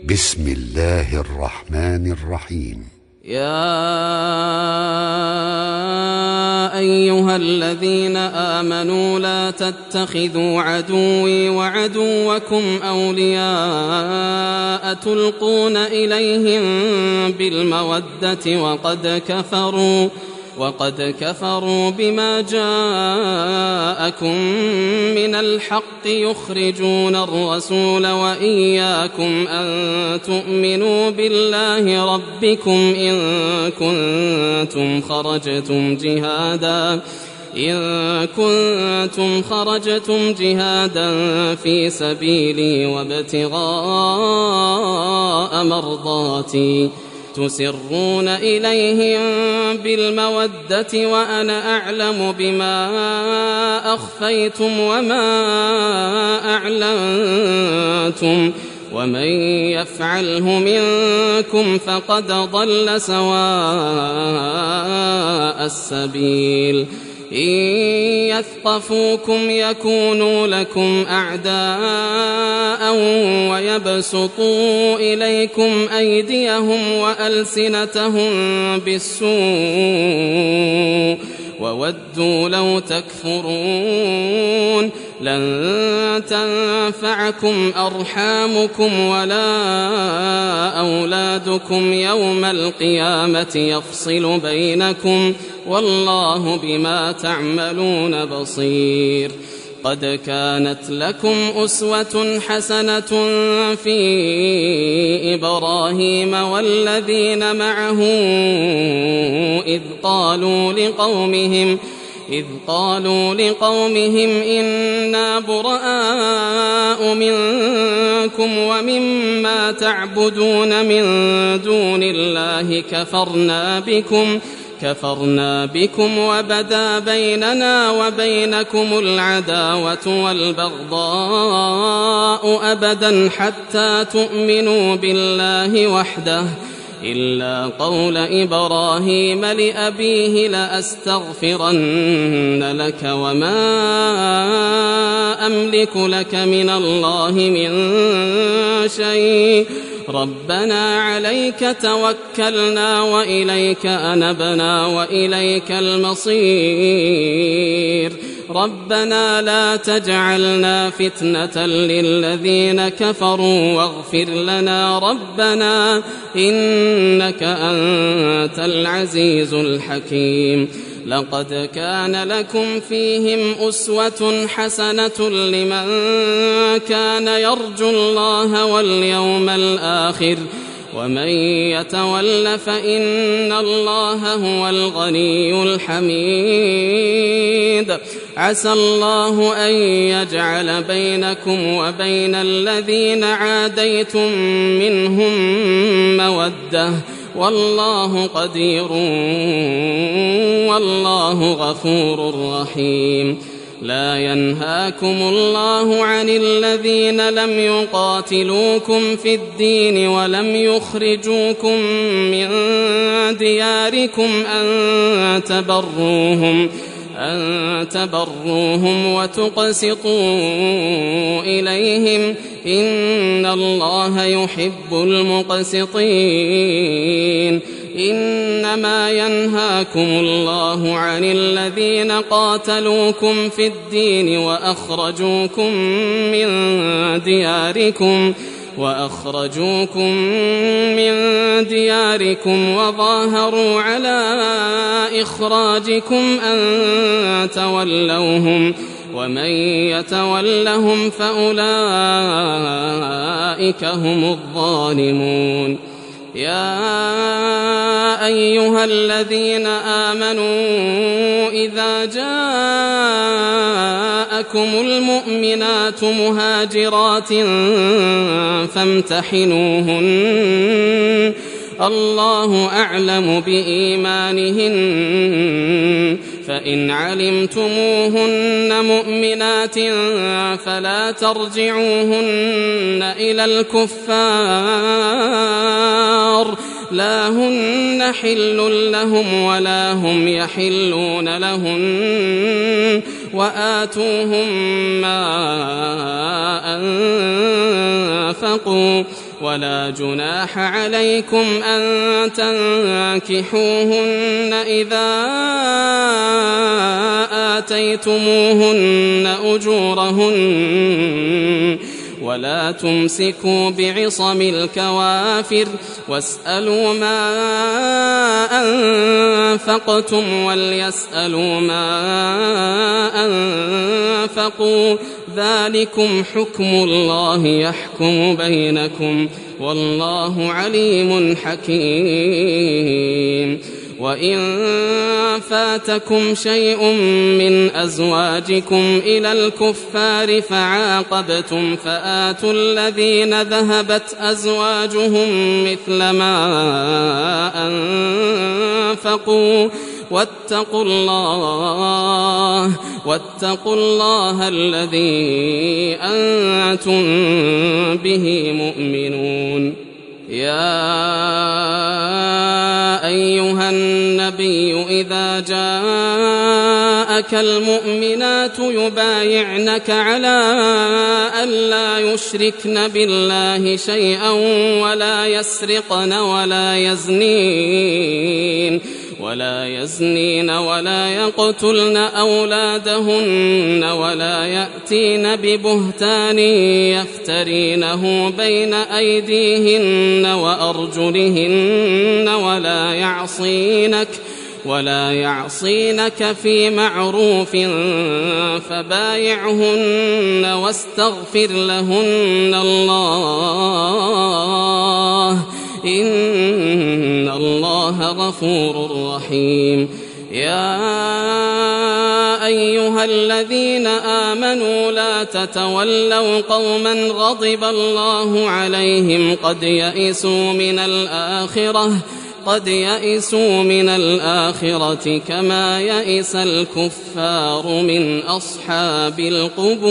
بسم الله الرحمن الرحيم. يا أيها الذين آمنوا لا تتخذوا عدوي وعدوكم أولياء تلقون إليهم بالمودة وقد كفروا بما جاءكم من الحق يخرجون الرسول وإياكم أن تؤمنوا بالله ربكم إن كنتم خرجتم جهادا في سبيلي وابتغاء مرضاتي تسرون إليهم بالمودة وأنا أعلم بما أخفيتم وما أعلنتم ومن يفعله منكم فقد ضل سواء السبيل إن يثقفوكم يكونوا لكم أعداء ويبسطوا إليكم أيديهم وألسنتهم بالسوء وودوا لو تكفرون لن تنفعكم أرحامكم ولا أولادكم يوم القيامة يفصل بينكم والله بما تعملون بصير. قد كانت لكم أسوة حسنة في إبراهيم والذين معه إذ قالوا لقومهم إنا براء منكم ومما تعبدون من دون الله كفرنا بكم وبدا بيننا وبينكم العداوة والبغضاء أبدا حتى تؤمنوا بالله وحده إلا قول إبراهيم لأبيه لأستغفرن لك وما أملك لك من الله من شيء ربنا عليك توكلنا وإليك أنبنا وإليك المصير ربنا لا تجعلنا فتنة للذين كفروا واغفر لنا ربنا إنك أنت العزيز الحكيم. لقد كان لكم فيهم أسوة حسنة لمن كان يرجو الله واليوم الآخر ومن يتول فإن الله هو الغني الحميد. عسى الله أن يجعل بينكم وبين الذين عاديتم منهم مودة والله قدير والله غفور رحيم. لا ينهاكم الله عن الذين لم يقاتلوكم في الدين ولم يخرجوكم من دياركم أن تبروهم وتقسطوا إليهم إن الله يحب المقسطين. إنما ينهاكم الله عن الذين قاتلوكم في الدين وأخرجوكم من دياركم وظاهروا على إخراجكم أن تولوهم ومن يتولهم فأولئك هم الظالمون. يا أيها الذين آمنوا إذا جاءكم المؤمنات مهاجرات فامتحنوهن الله أعلم بإيمانهن فإن علمتموهن مؤمنات فلا ترجعوهن إلى الكفار لا هن حل لهم ولا هم يحلون لهن وآتوهم ما أنفقوا ولا جناح عليكم أن تنكحوهن إذا آتيتموهن أجورهن ولا تمسكوا بعصم الكوافر واسألوا ما أنفقتم وليسألوا ما أنفقوا ذلكم حكم الله يحكم بينكم والله عليم حكيم. وإن فاتكم شيء من أزواجكم إلى الكفار فعاقبتم فآتوا الذين ذهبت أزواجهم مثل ما أنفقوا واتقوا الله الذي أنتم به مؤمنون. يا أيها النبي إذا جاءك المؤمنات يبايعنك على أن لا يشركن بالله شيئا ولا يسرقن ولا يزنين ولا يقتلن أولادهن ولا يأتين ببهتان يفترينه بين أيديهن وأرجلهن ولا يعصينك في معروف فبايعهن واستغفر لهن الله إن الله غفور رحيم. يا أيها الذين آمنوا لا تتولوا قوما غضب الله عليهم قد يئسوا من الآخرة كما يئس الكفار من أصحاب القبور.